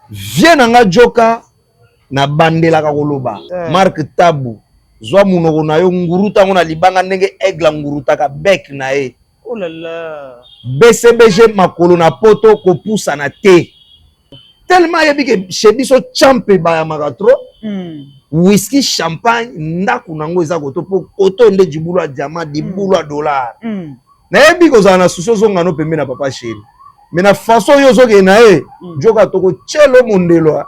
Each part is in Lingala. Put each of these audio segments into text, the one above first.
Viens nanga joka na bandela ka koloba. Mark Tabu. Zwa munoko na yo nguruta ngona libanga ndenge aigle nguruta ka bec na e. Oh là là. BCBG makolo na poto ko poussa na te. Tellement yebi ke chez biso champe ba ya makatro. Whisky champagne ndaku nango eza koto po koto nde dibulu a diamant dibulu a dollar. Na yebi ko za na suso zonga no pembe na papa chéri. Mais na façon yo zoke na e joka toko chelo mondelo.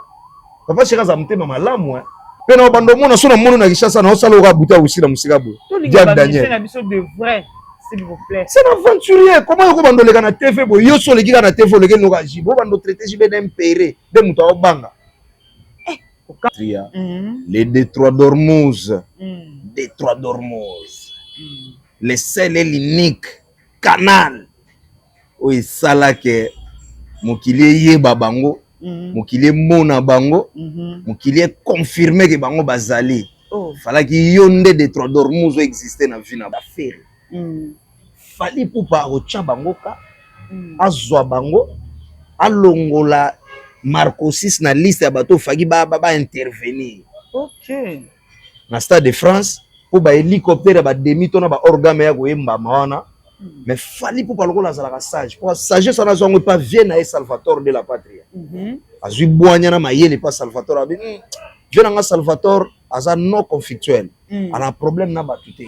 Papa chéri za mtema malamu hein. Pena bando mona sona mono na Kishasa na osala ka buta usira musika bo. Diab Daniel. C'est un de vrai. S'il vous plaît. C'est un aventurier. Comment vous bando le kana TV bo yo so le ki kana TV le ke no ka ji. Bo bando traiter jibe d'impéré de muta obanga. Les Détroits d'Ormuz. Détroits d'Ormuz. Les seul et l'unique canal où il sala ke mokili yeba bango. Mokili mona bango. Mokili confirmé que bango bazali. Fallait que yonde Détroits d'Ormuz existait na vie na bafere. Fallait pour pas ocha bango ka. Azwa bango. Alongola Marco 6 na liste ya bato fagi ba intervenir. OK. Na Stade de France pour ba hélicoptère ba demi tona ba organe ya koyemba mawana. Mais fallait pour pas lokola zala sage. Pour sagesse na zo pas vienne à Salvatore de la patrie. Azui boanya na mayele pas Salvatore abi. Vienne nga Salvatore aza non conflictuel. Ana problème na batute.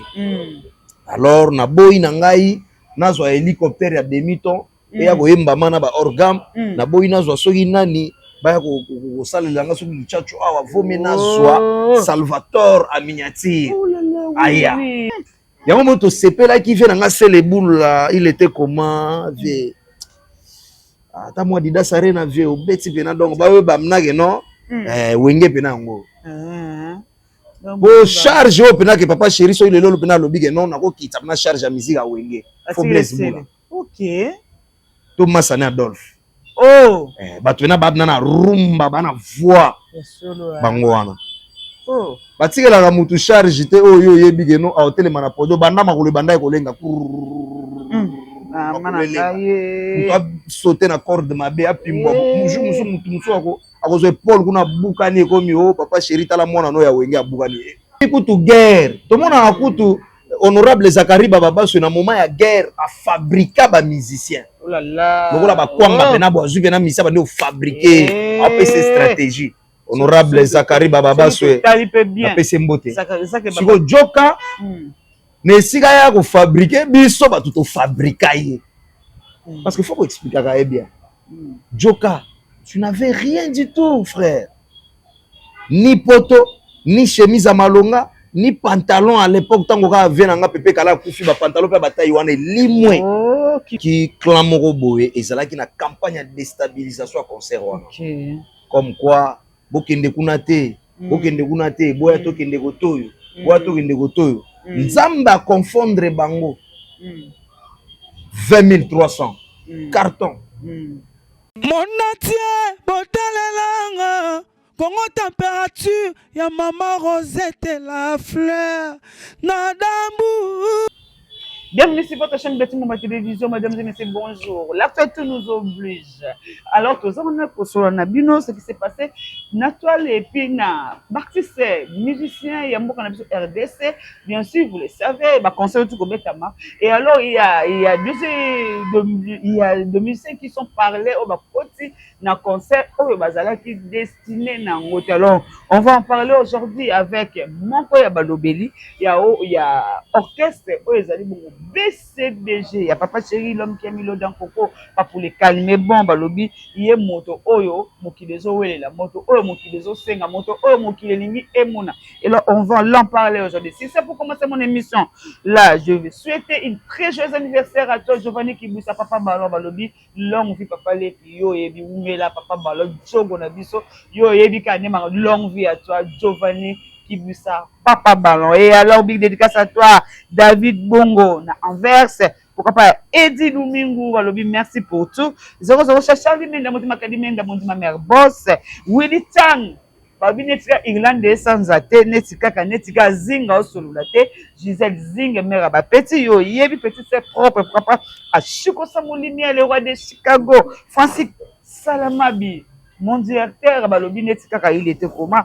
Alors na boy na ngai na zo hélicoptère ya demi ton et ya koyemba mana ba organe na boy na zo soki nani ba ko salela nga soki chacho awa vomi na zo Salvatore a miniature. Aya. Y'a moto sepela qui fait nga c'est les boules là, il était comment vie. Ata moi dida sare na vie obeti pena donc ba we ba mnage non wenge pena ngo. Bo charge o pena que papa chéri so il lelo pena lobi que non na ko kita na charge ya musique a wenge. Faut bless bula. OK. Thomas Sané Adolphe. Oh. Bato na babna na rumba bana voix. Bango wana. Oh. Batikela la mutu charge te oyo yebi ke no a hotel mana podo banda makolo banda ekolenga. Mana ngaye. Mutu sauter na corde mabe apimbo. Musu ako Paul kuna bukani komi o papa chéri tala mwana no ya wenge abukani. Ikutu guerre. To mona akutu honorable Zakari Baba so na moment ya guerre a fabriquer ba musicien. Oh là là. Lokola ba kwanga pena bo azu pena misa ba ne fabriquer a PC stratégie. Honorable Zakari Baba Soe na pese mbote siko joka ne sika ya ko fabriquer biso ba tout fabriquer ye parce que faut ko expliquer ka bien joka tu n'avais rien du tout frère, ni poto ni chemise à malonga ni pantalon à l'époque tango ka vient nga pepe kala kufi ba pantalon pe ba taille wana limwe qui clamoro boye ezala ki na campagne de déstabilisation à concert wana comme quoi bokende kuna te boya tokende kotoyo boya tokende kotoyo nzamba confondre bango 20 300 carton monatie botalelanga Congo température ya maman Rosette la fleur nadambu. Bienvenue sur votre chaîne Betty Mama Télévision, mesdames et messieurs, bonjour. L'actualité nous oblige. Alors, tous on a pour sur Nabino, ce qui s'est passé, Natoile et Pina, artistes, musiciens, il y a beaucoup de RDC, bien sûr, vous le savez, bah, concert tout comme Betama. Et alors, il y a deux musiciens qui sont parlés au Bakoti, dans concert, au Bazala qui est destiné dans l'hôtel. Alors, on va en parler aujourd'hui avec Manko Yabalobeli, il y a orchestre, BCBG, il y a Papa Chéri, l'homme qui a mis l'eau dans Coco, pas pour les calmer, bon, balobi, il y a moto, oyo, mokilezo, ouais, la moto, oyo, mokilezo, senga, moto, oyo, mokilelingi, et mona. Et là, on va l'en parler aujourd'hui. Si c'est pour commencer mon émission, là, je vais souhaiter une très joyeux anniversaire à toi, Giovanni Kibusa, Papa Ballon, balobi, longue vie, Papa Lepi, yo, yebi, oumela, Papa Ballon, Djogo, Nabiso, yo, yebi, kanema, longue vie à toi, Giovanni Kibusa, Papa Ballon. Et alors, big dédicace à toi, David Bongo, na Anvers. Pourquoi pas Eddie Lumingu, Walobi, merci pour tout. 00 Charlie Menda, Motima Kadimenda, Motima Mère Boss, Willy Tang, Babi Netika Irlandais sans athée, Netika Netika Zinga au Solulate, Gisèle Zing, Mère Petit Yo, Yebi Petit, c'est propre, papa, à Chico Samolini, le roi de Chicago, Francis Salamabi. mon directeur balobi neti kaka il était comment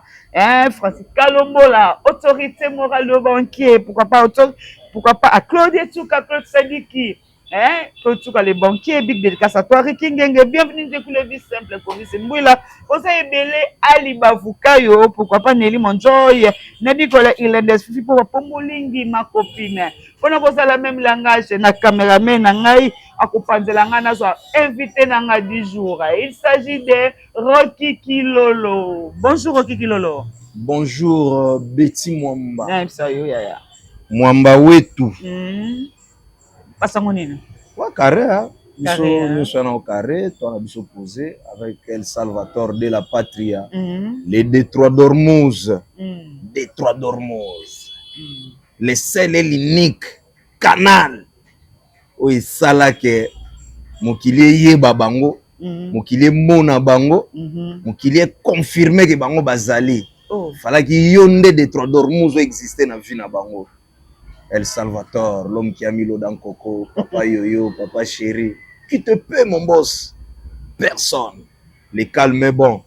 Francis Kalombola, autorité morale au banquier, pourquoi pas à Claude Tchouka, Claude Sadiki, Claude Tchouka les banquiers, big dédicace à toi Rikingenge, bienvenue de la vie simple comme c'est Mbouila, Osa Ebele Ali Bavukayo, pourquoi pas Nelly Monjoy, Nabikola Irlandaise Fifi pour Pomolingi ma copine. On a posé la même langage na caméraman nangai akupanzela ngana so invité nanga du jour. Il s'agit de Rocky Kilolo. Bonjour Rocky Kilolo. Bonjour Betty Mwamba. Ça yo ya. Mwamba wetu. Pasango nini? Wa carré hein. Nous sommes au carré, toi on a biso posé avec El Salvador de la Patria. Les Détroits d'Ormuz. Détroits d'Ormuz. Le seul et l'unique canal où il sala que mokili yeba bango, mokili mona bango, mokili confirmé que bango bazali. Fallait qu'il y ait des Détroits d'Ormuz exister dans vie na bango. El Salvador, l'homme qui a mis l'eau dans le coco, papa yoyo, papa chéri, qui te paie mon boss? Personne. Les calmes est bon.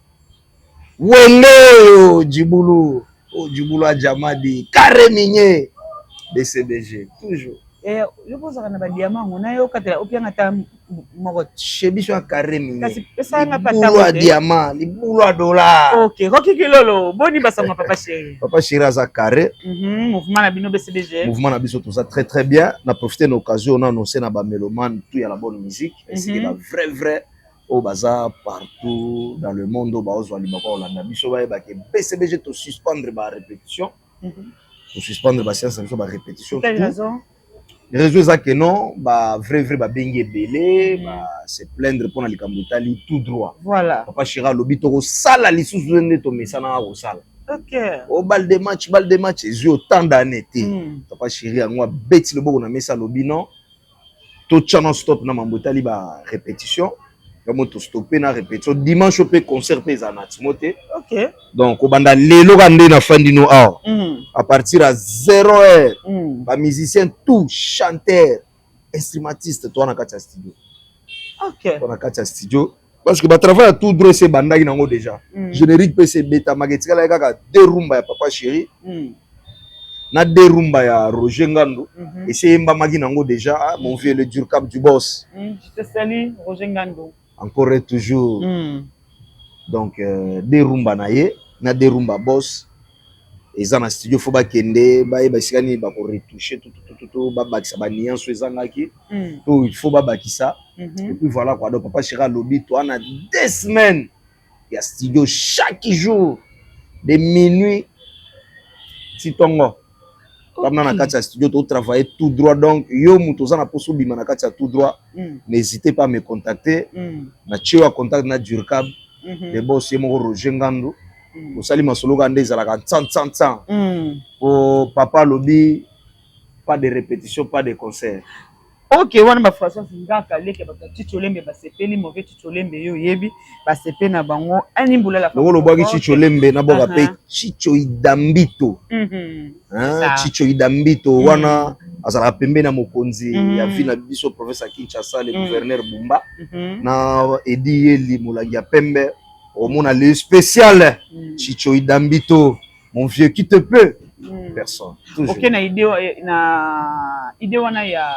Wele Djiboulou, Djiboulou Adjamadi, Carré Migné. DCBG, toujours. Et je pense que na diamant on a yo katela opianga ta moko chebiso a carré mine. Kasi pesa nga pata boulot à diamant, les boulots à dollars. OK, Rocky Kilolo, boni basa mon papa chéri. Papa chéri a carré. Mouvement na bino BCBG. Mouvement na biso tout ça très bien. On a profité de l'occasion, on a annoncé na ba mélomane tout y a la bonne musique, c'est la vraie au bazar partout dans le monde au baozo alimako Hollanda. Biso ba ke BCBG to suspendre ba répétition. Pour suspendre la séance de répétition. Quelle raison? Les raisons c'est que non, bah vrai bah bengue belé, bah se plaindre pour les Kambutali tout droit. Voilà. Papa Chira lobito ko sala li sous de to mesana ko sala. OK. Au bal de match, j'ai autant d'années. Papa Chira ngwa beti le boko na mesa lobi non. To channel stop na Mambutali ba répétition. Comme to stopper na répétition dimanche pe concert pe za Natimote. OK. Donc au banda lelo kande na fandino a. À partir à 0h, les musiciens, tout, chanteurs, instrumentistes, toi, on a qu'à studio. OK. On a qu'à studio. Parce que le travail tout droit, c'est bandagi nango déjà. Générique, c'est bêta, magatika, là, il y a deux rumba, ya papa chéri. Na deux rumba, ya Roger Ngando. Et c'est Mba Magi nango déjà, mon vieux, le dur cap du boss. Je te salue, Roger Ngando. Encore et toujours. Donc, deux rumba naye, na deux rumba boss. Et ça, dans le studio, il faut qu'il retoucher tout, il faut ça. Et puis voilà quoi. Donc, papa Chira lobby, toi, on a 2 semaines. Il y a studio chaque jour, de minuit. Si ton comme dans le studio, tu travailles tout droit. Donc, yo, moutoza na poso bima na katia tout droit. N'hésitez pas à me contacter. Na tchewa contact na Durkab. Les boss, mon Roger Ngando. Au sali masolo gande zalaka tsan pour papa lobby pas de répétition, pas de concert. OK, wana ba François ngaka leke ba Chicholembe ba sepeli mauvais Chicholembe yo yebi ba sepe na bango ani mbula la bango lo bwaki Chicholembe na boka pe Chicho Idambito. Chicho Idambito wana azala pembe na mokonzi ya vina biso professeur Kinshasa le gouverneur Bumba na Edi Yeli Molangi ya pembe. Au monde le spécial Chicho Idambito, mon vieux qui te peut. Personne. Toujours. OK, na idée wana ya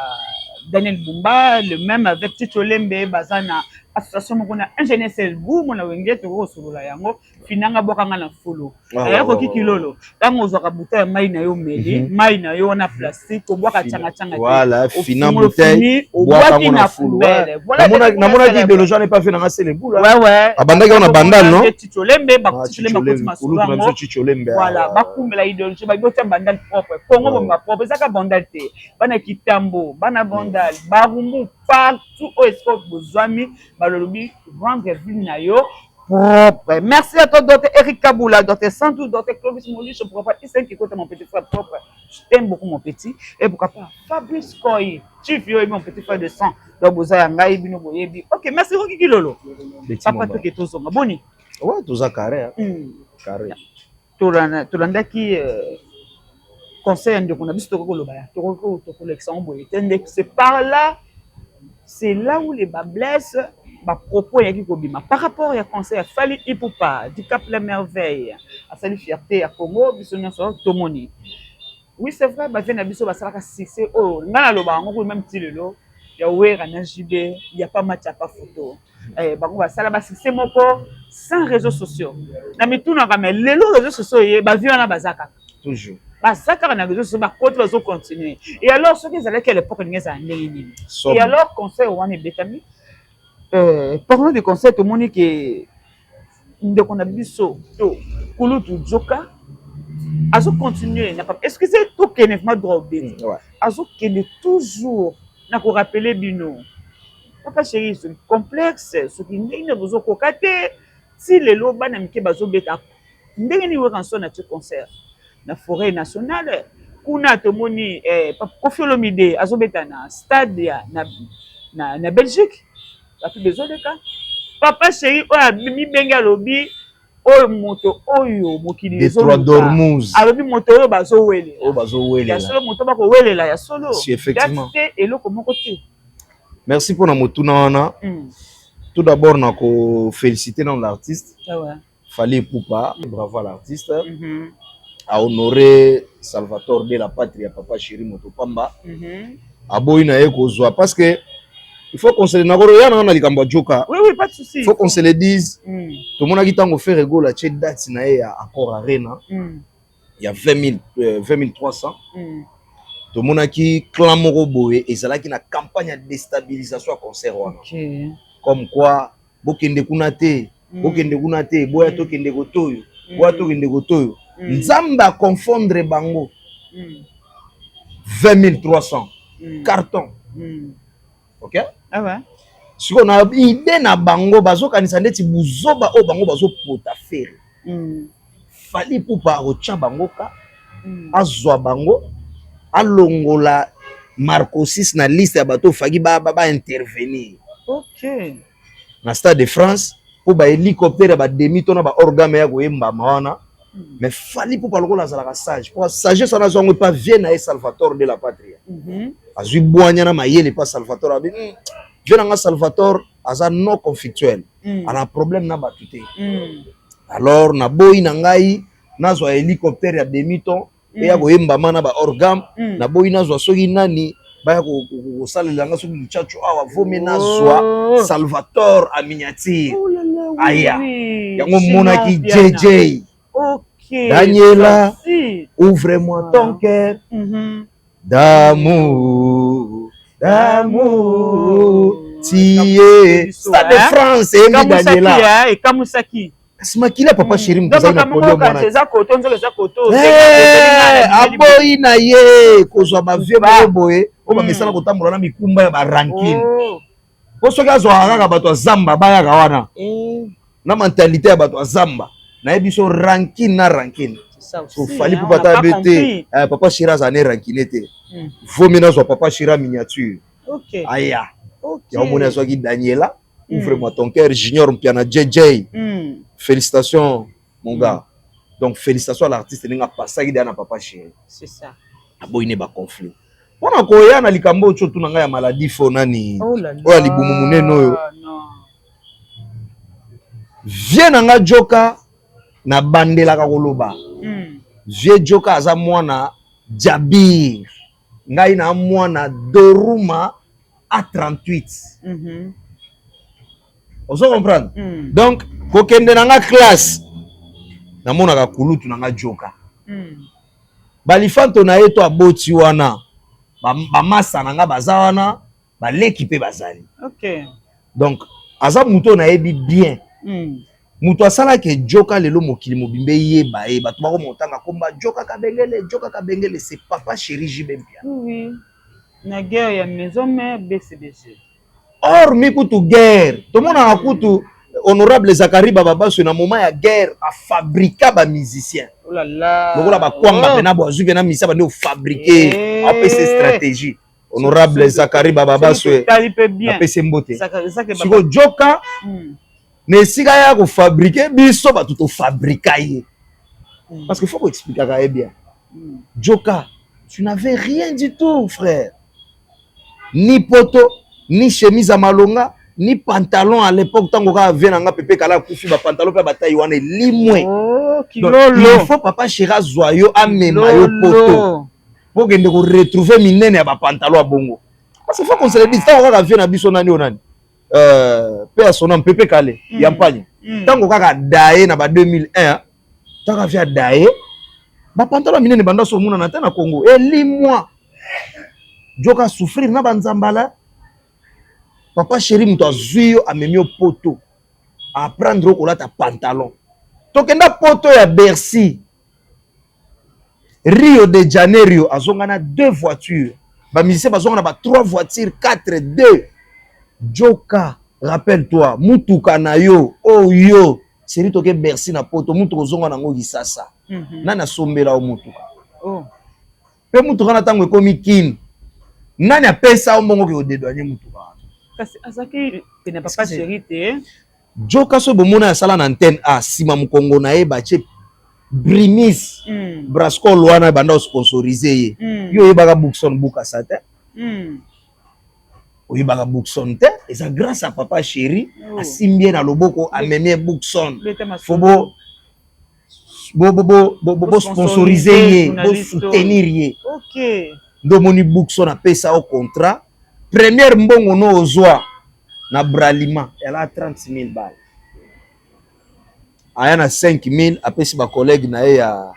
Daniel Bumba, le même avec Chicho Lembe bazana association moko na ingénieur Selbu mona wenge to ko solola yango finanga bokanga na folo. Ya Rocky Kilolo. Tango zaka bouteille mai na yo meli, mai na yo na plastique ko boka changa. Voilà, finan bouteille, boka na folo. Na mona ki de l'eau n'est pas fait na Selbu là. Ouais. Abanda ka na bandal non? Chicho Lembe ba Chicho Lembe ko masolo. Chicho Lembe. Voilà, ba kumbela idéologie ba bota bandal propre. Congo bomba propre zaka bandal te. Bana kitambo, bana bandal, barumbu partout où est-ce que bozwami balolobi rendre ville na yo propre. Merci à toi docteur Eric Kaboula, docteur Santou, docteur Clovis Molish, pourquoi pas Isen qui côté mon petit frère propre. Je t'aime beaucoup mon petit et pourquoi pas Fabrice Koy, chief yo mon petit frère de sang. Donc boza yangai bino boyebi. OK, merci Rocky Kilolo. Papa to ke tozonga boni. Ouais, toza carré. Carré. Tolanda ki conseil de qu'on a visto ko loba. To ko l'exemple boye. C'est par là. C'est là où les bas blessent ba propos ya ki kobima par rapport ya conseil ya Fally Ipupa du Cap la Merveille a sali fierté ya Congo biso nyonso tomoni. Oui, c'est vrai, bah vient biso ba salaka succès oh ngana lo ba ngoko même ti lelo ya wera na JB il y a pas match pas photo. Bango ba sala ba succès moko sans réseaux sociaux. Na mituna ka mais lelo réseaux sociaux ye ba vient na bazaka toujours. Bazaka na réseaux sociaux ba côté va continuer. Et alors ceux qui allaient quelle époque ni za ndeni. Et alors conseil on est bétami parlant de conseil tout monde que ndeko na biso to kulutu joka azo continuer n'a pas est-ce que c'est tout que ne pas droit ouais azo que toujours na ko rappeler bino papa chéri ce complexe ce qui n'est besoin ko kate si les loba na mike bazo beta ndenge ni wekanso na ce concert na forêt nationale kuna tomoni Koffi Olomide azo beta na stade na Belgique la plus besoin de cas papa chéri oya mi benga lobi oyo moto oyo mokili Détroit d'Ormuz alobi moto oyo bazo wele ya solo moto bako welela ya solo si effectivement eloko moko te. Merci pour na motuna wana. Tout d'abord na ko féliciter l'artiste Fally Ipupa, bravo à l'artiste a honoré Salvatore de la patrie papa chéri Motopamba aboyi na ye kozwa parce que il faut qu'on se le dise. Joka. Oui, pas de souci. Il faut qu'on se le dise. Tout le monde a dit qu'on fait rigolo, la date à Accor Arena. Il y a 20 300. Tout le monde a dit clan Moroboé et c'est là qu'il y a une campagne de déstabilisation à concert. Comme quoi, Bokende Kunate, Boya Tokende Gotoyo, Boya Tokende Gotoyo. Nzamba confondre Bango. 20 300. Carton. Ok? Ah ouais. Si on a idée na bango bazo kanisa ndeti buzoba o bango bazo pota faire. Fally Ipupa ocha bango ka azwa bango alongola Marco 6 na liste ya bato fagi ba intervenir. OK. Na Stade de France pour ba hélicoptère ba demi tona ba orgame ya koyemba mawana. Mais Fally Ipupa lokola zalaka sage. Pour sagesse na zo pas vienne à Salvatore de la patrie. Azui boanya na mayele pas Salvatore abi viens Salvatore aza non conflictuel ana problème na batute alors na boyi na ngai nazo hélicoptère ya demi-ton et ya koyemba mana ba organe na boyi nazo soki nani ba ko salela nga soki chacho awa vomi nazo Salvatore a miniature aya yango monaki JJ OK Daniela ouvre-moi ton cœur d'amour, tiye Stade de France et Daniela et Kamusaki Smakila papa chéri mkaza na podium wana aboyi na ye kozwa ba vieux boye o ba mesala kotambola na mikumba ya ba ranking po soki azwa kaka bato azamba bayaka wana na mentalité ya bato azamba na yebiso ranking na ranking. So Fally Ipupa tabete papa Chira za ne rankinete vomi na zo papa Chira miniature. OK aya ya mona zo ki Daniela ouvre-moi ton cœur junior mpiana JJ. Félicitations mon gars. Donc félicitations à l'artiste ninga pasaki na papa Chira. C'est ça aboyine ba conflit pona ko ya na likambo chotu na nga ya maladie fo nani oya libumu muneno oyo viens nga joka na bandela ka koloba vieux joka aza mwana Jabir ngai na mwana Doruma à 38 ozo comprendre donc kokende na nga classe na mona ka kulutu na nga joka balifanto na yeto aboti wana ba massa na nga baza wana ba l'équipe bazali. OK donc aza muto na yebi bien muto asala ke joka lelo mokili mobimbe yeba e bato bako montanga komba joka kabengele c'est papa chéri Jibempia. Oui na guerre ya maison mère BCBG or mikutu guerre to mona akutu honorable Zakari Bababaso na moment ya guerre a fabriquer ba musicien. Oh là là lokola ba kwanga bena bo azu bena misa ba ne fabriquer a PC stratégie honorable Zakari Bababaso a PC mbote siko joka nesika ya ko fabriquer biso ba tout fabriquer parce que faut ko expliquer ka bien joka tu n'avais rien du tout frère ni poto ni chemise à malonga ni pantalon à l'époque tant qu'on avait un pépé kala kufi ba pantalon pe ba taille wana limwe. Oh, il faut papa chéra zoyo a memayo poto. Pour que nous retrouver minene ba pantalon à bongo. Parce qu'il faut qu'on se le dise tant qu'on avait na biso nani onani. Pe son nom pépé kalé, yampagne. Tant qu'on a daé na ba 2001, tant qu'on avait daé ba pantalon minene banda so muna na tena Congo. Et limwa. Joka souffrir na banzambala. Papa chéri muto azuyo amemi au poto à prendre au ta pantalon. Tokenda poto ya Bercy. Rio de Janeiro azongana 2 voitures. Ba musicien bazongana ba 3 voitures, 4 2. Joka, rappelle-toi, mutuka na yo, oh yo, chéri toke Bercy na poto mutuko zongana ngo gisasa. Nana sombela o mutuka. Oh. Pe mutuka na tango ekomi kin. Nani apesa ombongo ke odedouaner mutuka. Kasi azaki pena papa chéri te. Joka so bomona ya sala na antenne A sima mukongo na ye bache Brimis Brasco Luana banda sponsoriser ye. Yo yebaka Bookson buka sate. Oyebaka Bookson te, et ça grâce à papa chéri asimbie na loboko amemie Bookson. Fobo bo sponsoriser ye, bo soutenir ye. OK. Ndomoni Bookson apesa au contrat. Première mbongo no ozwa na Bralima, elle a 30 000 balles. Ayana 5 000, apesi ba collègue na ya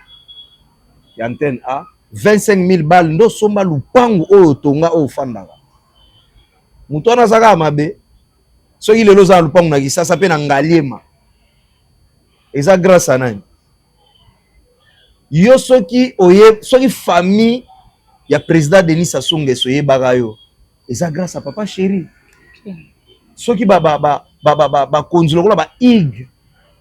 antenne A, 25 000 balles ndo somba lupangu oyo tonga oyo fandaka. Mutu wana zaka mabe, soki lelo za lupangu na kisasa pe na ngaliema. Eza grâce à nani? Yo soki famille ya président Denis Sassou Nguesso yebaka yo. Et ça grâce à papa chéri. Ceux qui konzilo ba ig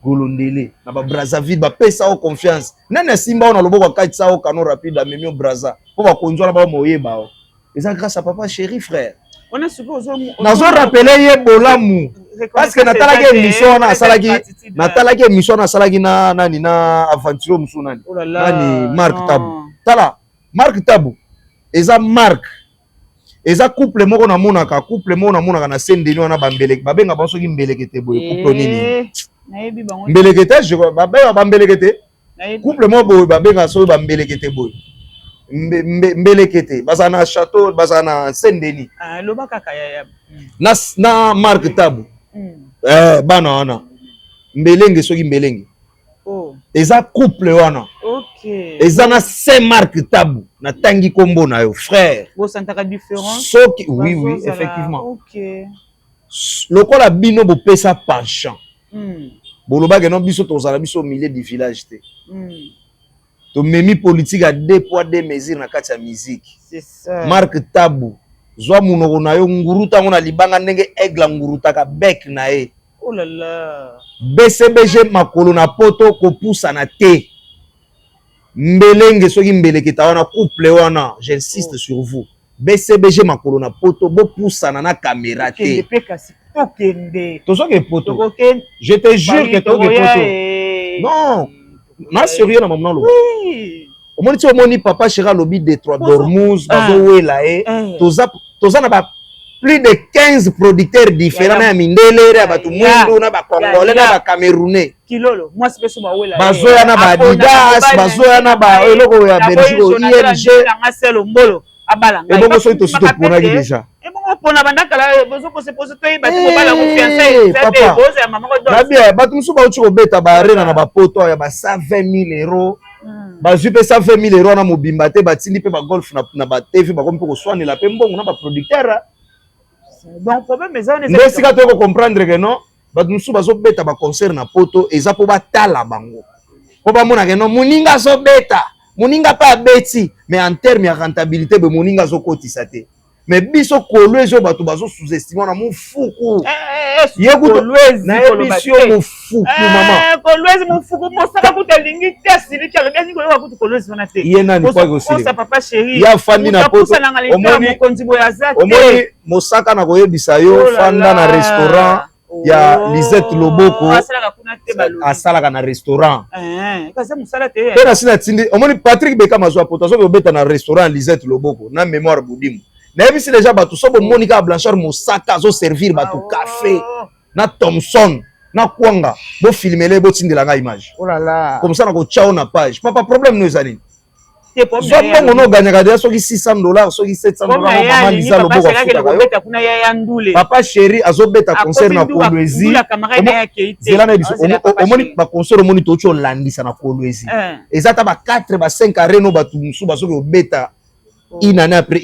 golondele na ba Brazzaville ba pesa au confiance. Nana simba on a loboko katisa au canon rapide amemio Brazza. Pour ba konzola ba moyeba. Et ça grâce à papa chéri frère. On a suppose nazo rappeler ye bolamu. Parce que natalaki émission na salaki na nani na aventure musunani. Nani Marc Tabu. Tala Marc Tabu. Eza Marc. Eza couple moko na monaka na sendeni wana bambeleke babenga banso ki mbelekete boye couple nini nayebi bango mbelekete je babenga bambelekete couple moko boye babenga so bambelekete boye mbelekete bazana château bazana sendeni loba kaka ya na Marc Tabu bana wana mbelenge soki mbelenge eza couple wana. OK. Eza na Saint-Marc Tabu na tangi kombo na yo frère. Bo santaka différence. Soki oui effectivement. OK. Lokola bino bo pesa penchant. Boloba ke non biso tozala biso au milieu du village te. To memi politique à 2 poids 2 mesures na kati ya musique. C'est ça. Marc Tabu zwa munoko na yo nguruta ngona libanga ndenge aigle nguruta ka bec na ye. Oh là là. BCBG makolo na poto ko poussa na te. Mbelenge soki mbeleketa wana couple wana, j'insiste sur vous. BCBG makolo na poto bo poussa na caméra te. Tozoke poto. Je te jure que tozoke poto. Non. Na sérieux na maman lo. Oui. Omoni papa chéra lobby Détroit Dormouz bazo wela toza na ba plus de 15 producteurs différents na mindele ya batu mwindu na ba congolais na ba camerounais. Kilolo, moi c'est pas wela. Bazoya na ba Adidas, bazoya na ba eloko ya Belgique ING na selo mbolo abalanga. Et bon so to sito pona déjà. Et bon pona bandaka la bozo ko se pose to yi batu bala ko fiancé, c'est bozo ya maman ko do. Babia batu musu ba uchi ko beta ba arena na ba poto ya ba 120 000 €. Bazwi pe 120 000 € na mobimba te batindi pe ba golf na ba TV ba kompe ko soanela pe mbongo na ba producteur. Bon problème mais on est mais si ka to ko comprendre que non batu musu bazo beta ba concert na poto eza po ba tala bango po ba mona que non muninga so beta muninga pa beti mais en terme ya rentabilité be muninga zo kotisa te mais biso kolwezo batu bazo sous-estimer na mufuku yekuto na emission mufuku mama kolwezi mufuku mosaka kutelingi test ni tshaka ngani ko kutu kolwezi wana te yena ni kwa gosili ça papa chéri ya fandi na poto omoni konzibo ya zate omoni mosaka na koyebisa yo fanda na restaurant ya Lisette Loboko asalaka na restaurant kaza musala te pena sina tindi omoni Patrick Beka mazwa poto so beta na restaurant Lisette Loboko na mémoire Boudimu nayebisi déjà bato so bomoni kaka Blanchard Mosaka azoservir bato café na Thomson na kwanga bofilmele botindela nga image comme ça nakotya na page papa problème no ezali so mbongo no oganyaka deja soki $600 soki $700 mama liza loboko afutaka papa chéri azobeta concert na Kolwezi zela na biso omoni baconcert omoni tooti olandisa na Kolwezi eza ta ba 4 ba 5 areno bato mosusu basoki obeta une année après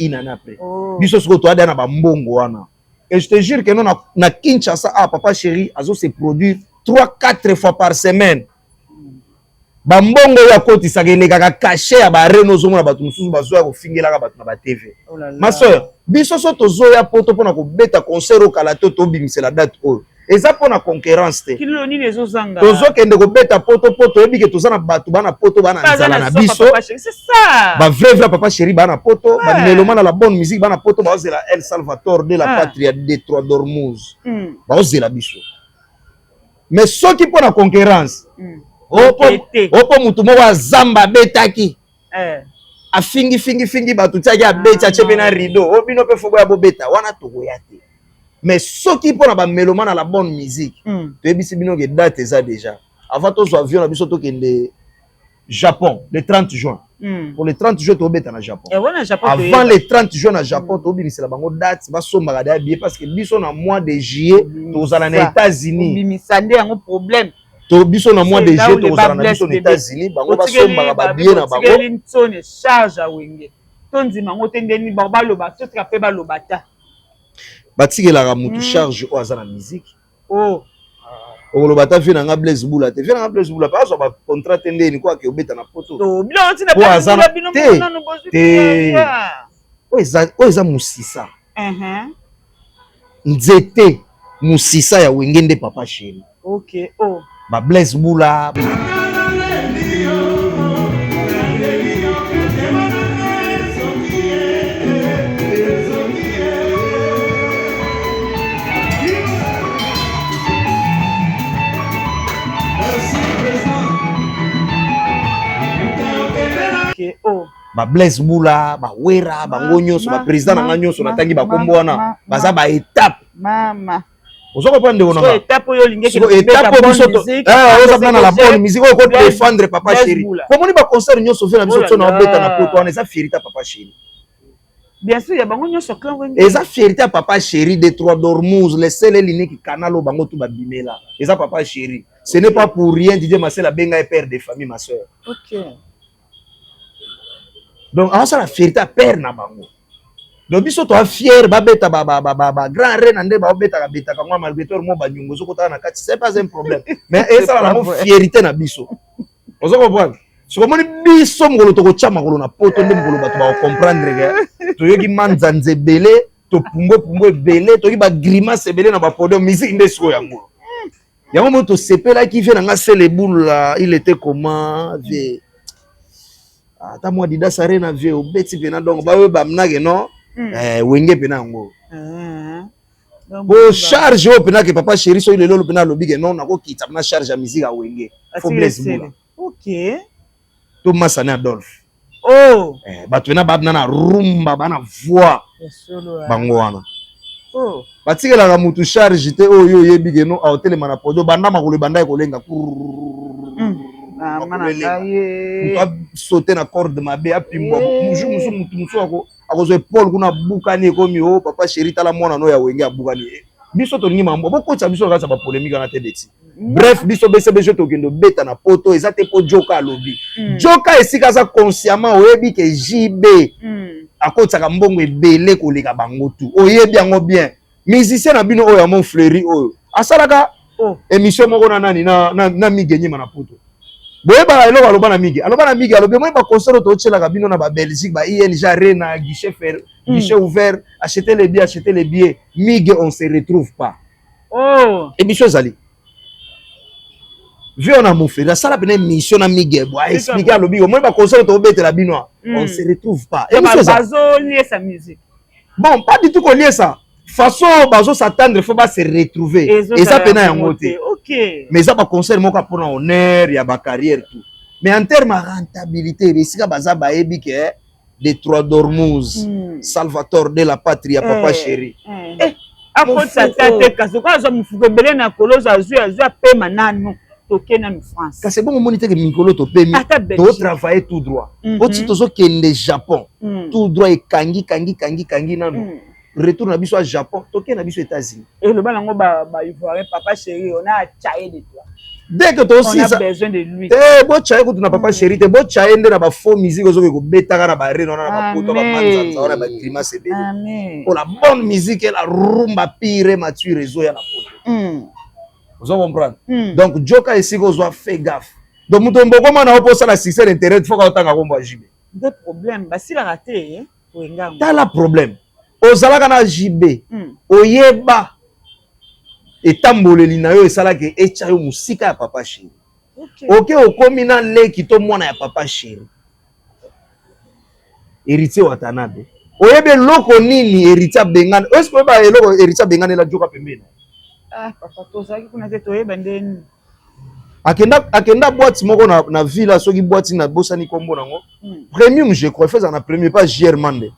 biso sikoyo toada na bambongo wana et je te jure que non na Kinshasa papa chéri azo se produire 3-4 fois par semaine bambongo ya kotisaka elekaka cachet ya bareno ozomona bato mosusu bazoya kofingelaka bato na batv ma soeur biso so tozoya poto mpona kobeta concert okala to tobimisela date oyo eza mpona concurrence te tozokende kobeta poto toyebi ke toza na bato bana poto bana nzala na biso bavraivra papa chéri bana poto bameloma na la bonne musique bana poto baozela El Salvador de la patria de Trois Dormouse baozela biso mais soki mpona concurrence opo mutu moko azamba abetaki afingi bato tiaki abeti atie mpe na rideau obino mpe foboya bobeta wana tokoya te mais soki mpona bameloma na la bonne musique toyebisi bino ke date eza déjà avant tozwa avion na biso tokende Japon le 30 juin pour le 30 juin tobeta na Japon avant le 30 juin na Japon tobimisela bango date basombaka deya billet parce que biso na mois de juillet tozala na États-Unis biso na mois de juillet tozala na biso na États-Unis bango basombaka babillet na bango charge awenge tondima ngo tendeni baloba totra pe baloba ta batikelaka mutu charge oyo aza na musique okoloba ta vie nanga Blaise Bula te vie nanga Blaise Bula mpe azwa bacontrat te ndeni ko ake obeta na poto oyo eza mosisa nzete mosisa ya wenge nde papa chéri ba Blaise Bula ba Blaise Bula ba Wera bango nyonso ba président na nga nyonso natangi bakombo wana baza ba étape ozo comprendre ndeko nanga étape oyo lingeki étape biso ozo na la bonne musique oyo ko défendre papa chéri komoni ba concert nyonso fe na biso tso na obeta na poto wana eza fierté papa chéri bien sûr ya bango nyonso clan wengi eza fierté papa chéri de Trois Dormouse les seuls l'unique canal au bango tout ba bimela eza papa chéri ce n'est pas pour rien Didier Marcel Abenga est père de famille ma soeur donc ça la fierté à père na bango donc biso to fier ba beta ba grand reine ande ba beta ka beta ka malgré tout mo ba nyongo zo kota na kati c'est pas un problème mais ça la mo fierté na biso ozo comprendre so komoni biso ngolo to ko chama ngolo na poto nde ngolo bato ba comprendre que to yoki manzanze belé to pumbo belé to ki ba grimace belé na ba podium musique nde so yango yango mo to sepela qui vient na c'est les boules là il était comment vie ata moi dida sarena vie obeti pena donc ba we ba mnage non wenge pena ngo bo charge o pena que papa chéri so ile lolo pena lobi que non nako kita na charge ya musique a wenge faut Blaise Bula to masana Adolphe bato pena ba na rumba bana voix bango wana batikelaka mutu charge te oyo yebi que non a hotel mana podo banda makolo banda ekolenga sauter na corde mabe apimwa musu akozwe Paul kuna bukani ekomi o papa chéri tala mwana no ya wenge abukani biso to ngima mbo bokotsa biso kasa ba polémique na tebeti bref biso BCBG to kendo beta na poto ezate po joka lobi joka esika za consciemment oyebi ke JB akotsa ka mbongo ebele koleka bango tu oyebi yango bien musicien na bino oyo mon fleury oyo asalaka émission moko na nani na migenyi na poto boyeba eloko aloba na migi alobi moi ba concert to tchelaka bino na ba Belgique ba ING Arena guichet ouvert acheter les billets migi on se retrouve pas et bicho zali vu on a mon frère ça la peine mission na migi bo expliquer alobi moi ba concert to betela bino on se retrouve pas et bicho bazo lier sa musique bon pas du tout qu'on lier ça façon bazo s'attendre faut pas se retrouver et ça pena yango te mais ça ba concert moko pour honneur ya ba carrière tout mais en termes de rentabilité bisika baza ba ebi ke des Trois Dormouse, Salvatore de la Patrie, Papa Chéri. Akotsa tate kaso kwa zo mufuko belé na kolozo azu pema nanu toke na France. Kasi bon monite que mikolo to pemi to travailler tout droit. Oti tozo kende Japon. Tout droit et kangi nanu. Retour na biso à Japon, toke na biso États-Unis. Et le balango ba ivoirien Papa Chéri, on a chaé de toi. Dès que toi aussi on a besoin de lui. Bo chaé ko na Papa Chéri, te bo chaé ndé na ba faux musique ozo ko betaka na ba reno na ba poto ba manza na ba grimace bébé. Amen. Pour la bonne musique et la rumba pire mature réseau ya na poto. Vous comprenez? Donc Joka ici ko zo fait gaffe. Donc mutombo koma na oposa la succès internet faut ka otanga komba jibe. Des problèmes, ba si la raté hein. T'as la problème. Ozalaka na JB oyeba etamboleli na yo esalaka echa yo musika ya Papa Chéri. Ok okomi na leki to mwana ya Papa Chéri. Héritier Watanabe. Oyebe loko nini héritier bengane. Est-ce que ba eloko héritier bengane la Joka pembeni? Ah papa to saki kuna te toyeba ndeni. Akenda boîte moko na villa soki boîte na bosani kombo nango. Premium je crois faisant na premier pas JR Mande.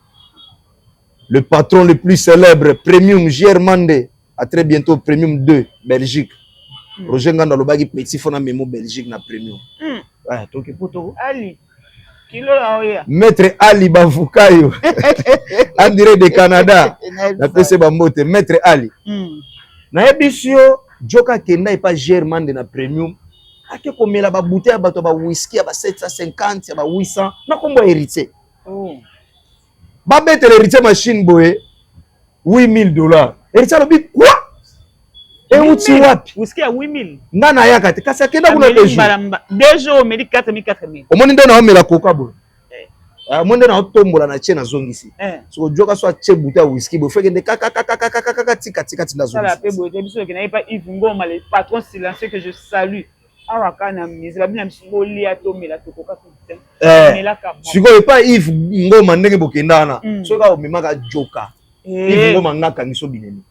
Le patron le plus célèbre, Premium JR Mande. À très bientôt, Premium 2, Belgique. Roger Nganda Lobagi, petit fona mémo Belgique na Premium. Ouais, donc poto. Ali. Kilo la oya. Maître Ali Bavukayo. En direct de Canada. Na PC Bambote, Maître Ali. Na ebisio, Joka Kenda et pas JR Mande na Premium. Ake komela ba bouteille ba to ba whisky ba 750 ba 800 na kombo héritier. Ba mettre l'héritier machine boye $8,000. Héritier lobi quoi? Et où tu wapi? Whisky à 8,000. Ngana yaka te kasi akenda kuna deux jours meli 4,000. Omoni nde na omela coca bo. Monde na otombola na tie na zongisi. So Joka so atie bouteille whisky bo feke nde kaka tika tinda zongisi. Ça la paix bo te biso ke na pas Yves Ngoma le patron silencieux que je salue. Awaka na mise ba bina msibo lia to mela to koka tout. Siko pas Yves Ngoma ndenge bokendana. So ka omemaka Joka. Yves Ngoma ngaka ngiso bineni.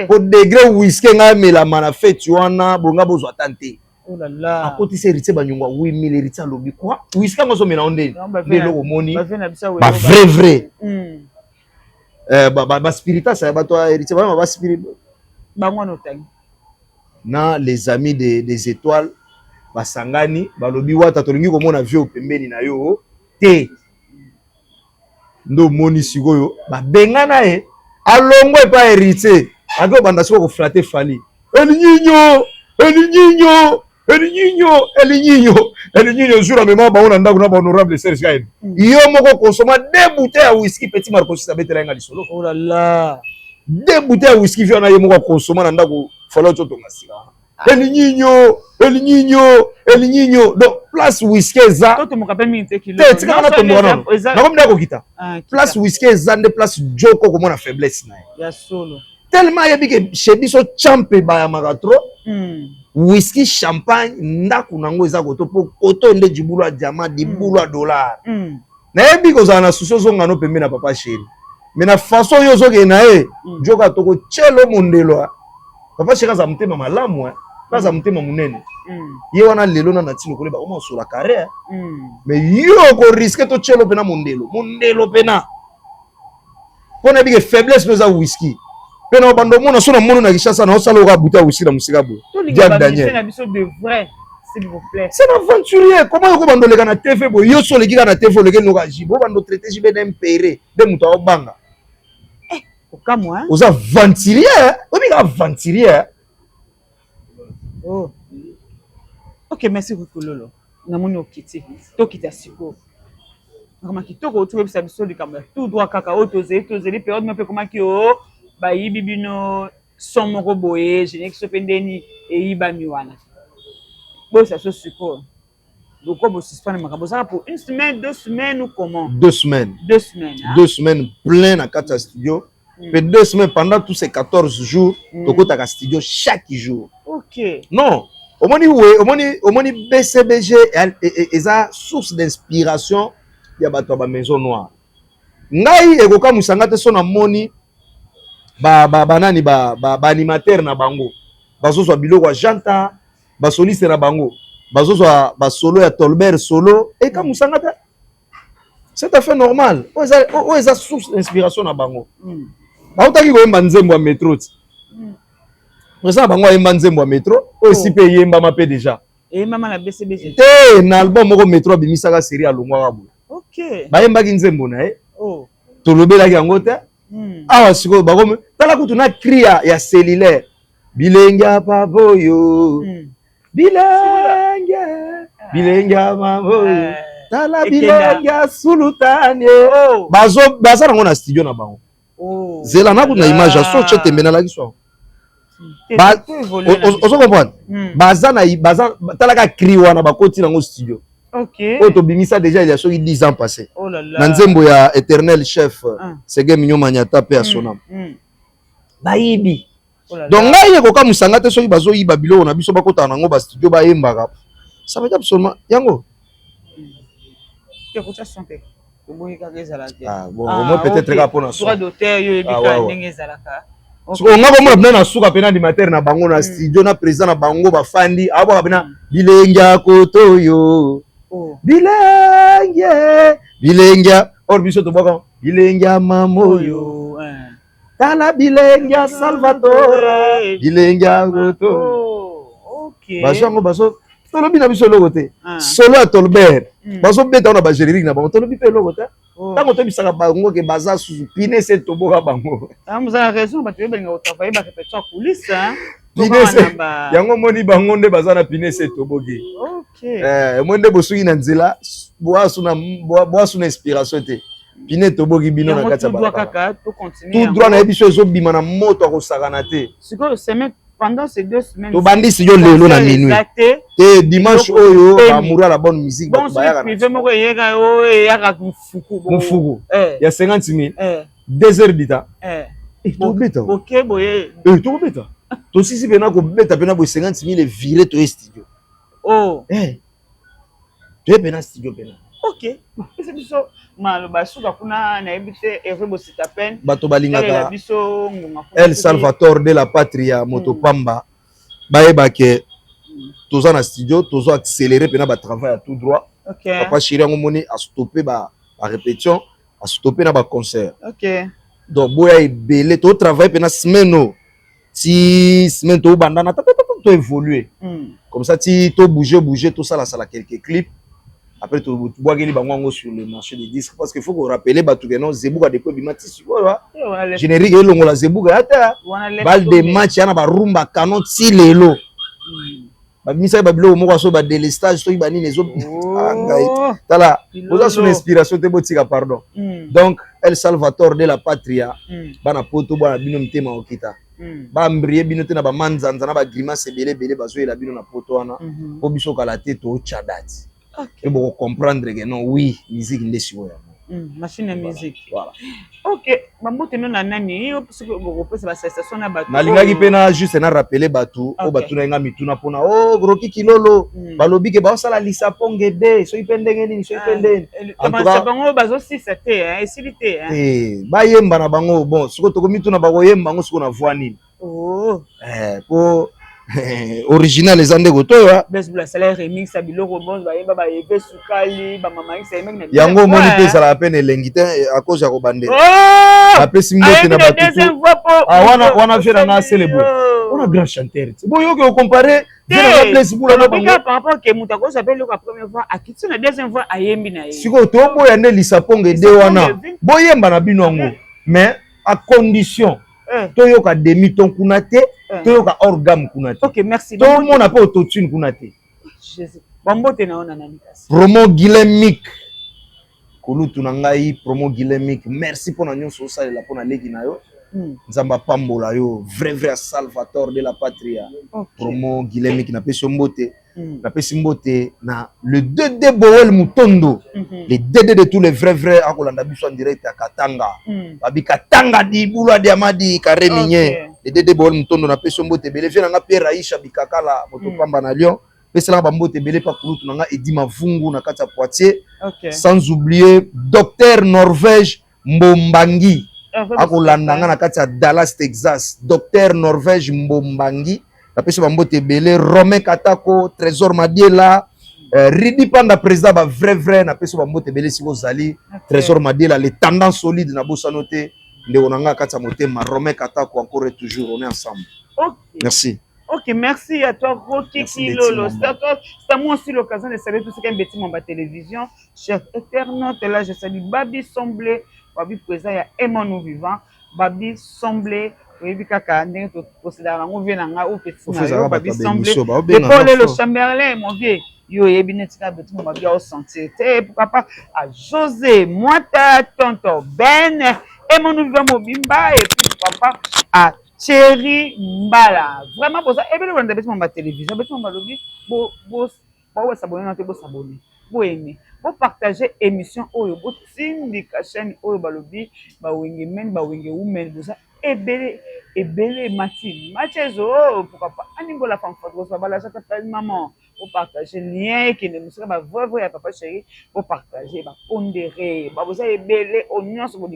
Au degré whisky nga mela mana fête wana bonga bozwa tante. Oh là là. A côté c'est héritier banyongwa 8,000 héritier lobi quoi? Whisky ngo so mena ondeni. Ndelo ko moni. Ba vrai. Ba spirita ça ba to héritier ba spirit. Ba ngwana otangi. Na les amis des étoiles basangani balobi wata tolingi komona vieux pembeni na yo te ndo moni sikoyo ba bengana e alongo e pa héritier ako banda siko ko flatter fali el niño jura mema ba ona ndako na ba honorable Serge Gaël yo moko consommer 2 bouteilles à whisky petit Marcos sabetela nga lisolo. Oh là là. 2 bouteilles à whisky viona yo moko consommer na ndako falo to ngasika. El niño donc place whisky za to mo kapel minute kilo te tika na to mwana na komda ko kita place whisky za nde place Joko ko mona faiblesse na ya solo tellement yebi ke chez biso champe ba ya magatro whisky champagne ndako nango eza ko to po koto nde dibulu a diamant dibulu a dollar na yebi ko za na suso zonga no pembe na Papa Chéri mais na façon yo zo ke na Joka to ko chelo mondelo Papa Chéri za mtema malamu Kaza mtema munene. Ye wana lelo na natino koleba oma sola carré. Mais yo ko risque to chelo pena mondelo pena. Pona bige faiblesse pesa whisky. Pena bando mona sona mono na Kishasa na osala ka bouteille whisky na musika bo. Diam Daniel. C'est un épisode de vrai, s'il vous plaît. C'est un aventurier. Comment yo ko bando leka na TV bo yo so leki na TV leki no ka jibo bando traiter jibe d'impéré de muta obanga. Oka moi. Aux aventuriers, obi ka aventurier. Oh. Ok, merci beaucoup Lolo. Namoni okiti. Tokita siko. Kama kitoko otuwe bisa biso likamba. Tout droit kaka otozeli période me pe koma ki o ba yibi bino somoko boye, je n'ai que pendeni e yiba miwana. Bon ça se suppose. Donc comme suspendre makambo ça pour une semaine, 2 semaines ou comment? 2 semaines. 2 semaines. 2 semaines plein à Kata Studio. Mais 2 semaines pendant tous ces 14 jours, toko taka studio chaque jour. OK. Non, omoni BCBG eza source d'inspiration ya bato ba maison noire. Ngai ekoka musanga te sona moni banani ba animateur na bango. Bazozwa biloko ya janta, ba soliste na bango. Bazozwa ba solo ya Tolbert solo eka musanga te. c'est à fait normal. Où est la source d'inspiration à bango? Bautaki koyemba nzembo ya métro. Président bango yemba nzembo ya métro, aussi pe yemba ma pe déjà. Et maman la BCBG. Na album moko métro bimisaka série à longwa wabu. OK. Ba yemba ki nzembo na e. Oh. Tolobela ki yango te. Awa siko bako tala kutu na cria ya cellulaire. Bilenga paboyo. Bilenga maboyo. Tala bilenga sulutane. Baza nango na studio na bango. Zela na kuna image ya so chete mena la kiso. Ozo comprendre. Baza tala ka cri wana bakoti nango studio. OK. Oto bimisa déjà il y a 10 ans passé. Oh là là. Na nzembo ya éternel chef Sege Mignon Magnata pe asonam. Bayibi. Donc ngai ko ka musanga te soki bazo yiba bilo na biso bakota nango ba studio ba yembaka. Ça veut dire absolument yango. Ah bon, moi peut-être ka pona so. Droit d'auteur yo ebika ndenge ezalaka. So on va mona na suka pena di mater na bango na studio na président na bango ba fandi abo ka bilenga kotoyo. Bilenga or biso to boko bilenga mamoyo. Tala bilenga Salvatore bilenga koto. OK. Baso tolobi na biso logo te. Solo à Tolbert. Baso beta na ba générique na bango tolobi pe logo te. Tango to bisaka bango ke baza su pine se to boka bango. Vous avez raison ba to benga au travail ba répétition coulisse hein. Yango moni bango nde baza na pine se to boki. OK. Monde bosuki na nzela boasu na inspiration te. Pine to boki bino na kati ya ba. Tout droit na biso ezo bima na moto ko sakana te. Siko semaine pendant ces 2 semaines. To bandi studio lelo na minuit. Et dimanche oyo ba moura la bonne musique ba bayaka. Bon, privé moko yeka o yaka mufuku. Mufuku. Il y a 50 000. 2 heures d'ita. To beta. OK boye. To beta. To sisi bena ko beta bena bo 50 000 et virer to studio. Oh. Tu es bena studio bena. OK. C'est biso malo basuka kuna na ebite Hervé c'est à peine. Bato balingaka. Biso El Salvatore de la Patria Motopamba. Baeba ke toza na studio, tozo accélérer pena ba travail à tout droit. OK. Papa chéri ngomoni a stopper ba répétition, a stopper na ba concert. OK. Donc boya ebele to travail pena semaine ti semaine to bandana to évoluer. Comme ça ti to bouger tout ça la quelques clips. Après tu bois geli bango sur le marché des disques parce qu'il faut qu'on rappelle batu que non Zebuka de ko bimati sikoyo. Générique elongo la Zebuka ata. Bal de match yana ba rumba canon ti lelo. Ba misa ba bilo moko so ba délestage to ibani nezo. Tala, oza son inspiration te botika pardon. Donc El Salvatore de la Patria bana poto bana bino mtema okita. Ba mbriye bino te na ba manzanza na ba grimace belé ba zo ela bino na poto wana. Po biso kala te to chadati. Et pour comprendre que non, oui, musique n'est pas machine à musique. Voilà. OK. Mambo teno na nani parce que vous repose la sensation na bateau. Na linga ki pena juste na rappeler bateau, o bateau na nga mituna pona oh groki kilolo. Balobi ke ba sala lisaponge de, so ipendenge ni so ipendenge. En tout cas, bango bazo 6 te hein, esilité hein. Ba yemba na bango bon, siko to ko mituna ba ko yemba ngo siko na voix nini. Oh. Po original les ande gotoya besbula salaire remix abilo robons ba yemba ba eve sukali ba mama isa yemek na yango moni pe ça la peine lengite à cause ya ko bande la pesi mbote na batutu wana vient na célébrer on a grand chanteur bon yo que comparer vient na place bula na bango par rapport que muta ko s'appelle la première fois akitso na deuxième fois ayembi na ye siko to boya ne lisaponge de wana boyemba na bino ngo mais à condition toyoka demi-ton kuna te toyoka orgam kuna te. OK, merci. Tout le monde a pas autotune kuna te. Bambote na ona nani kasi. Promo Guilemic. Kulutu na ngai promo Guilemic. Merci pour na nyonso ça la pour na leki na yo. Nzamba pambola yo vrai Salvatore de la Patria. Promo Guilemic na pesi mbote. Na pesi mbote na le 2D Boel Mutondo. Les DD de tous les vrais à Kolanda biso en direct à Katanga. Babi Katanga di Bula di Amadi Kare Minye. Les DD Boel Mutondo na pesi mbote bele vient na Pierre Aisha Bikakala Motopamba na Lyon. Pesi la bambote bele pa kulutu na nga Edima Vungu na kati ya Poitiers. Sans oublier Docteur Norvège Mbombangi. Akolanda nga na kati ya Dallas Texas. Docteur Norvège Mbombangi. La pêche bambote belé Romain Katako Trésor Madiela Ridi Panda président ba vrai na peso ba mbote belé si bozali Trésor Madela les tendances solides na bossa noté de onanga katsa motema Romain Katako encore et toujours on est ensemble. Ok. Merci. Ok, merci à toi, Rocky Kilolo. C'est moi aussi l'occasion de saluer tout ce qui est Betty Mamba Télévision. Cher internaute, là, je salue Babi Somblé, Babi présent, il y a Emmanuel Vivant, Babi Somblé, Babi Kaka, Ndenge, Procédara, on vient à ou petit Babi Somblé, Paul le Chamberlain, mon vieux. Yo, Yebinetika, Betty Mamba, bien au sentier. Pourquoi pas à José, Moita, Tonton Ben, Emmanuel Vivant, Mobimba, et puis pourquoi pas à Chéri Mbala. Vraiment, pour ça, et bien, on a besoin de ma télévision, besoin de ma lobby, pour s'abonner, pour s'abonner, pour aimer, pour partager émission, pour tindi la chaîne, balobi, wenge men, wenge women, pour ça, et belé, Mati, pourquoi pas, animal la femme forte, pour la chatte appelle maman, pour partager lien, qui ne me serait pas vrai, papa chéri, pour partager, pondérer, pour ça, et belé, oignon, sur mon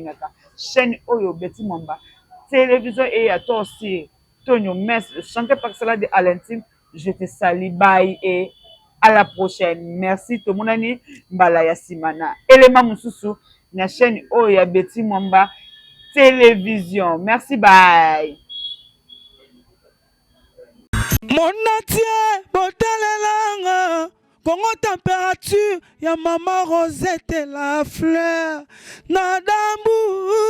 chaîne, Betty Mamba. Télévision et à toi aussi, Tonio Mess, chanté par cela de Alentine, je te salue, bye et à la prochaine. Merci tout le monde, Mbalaya Simana. Élément Moussousou, la chaîne Oya Betty Mamba Télévision. Merci, bye. Mon atier, botalelanga, Congo température, ya maman Rosette la fleur, nadambu.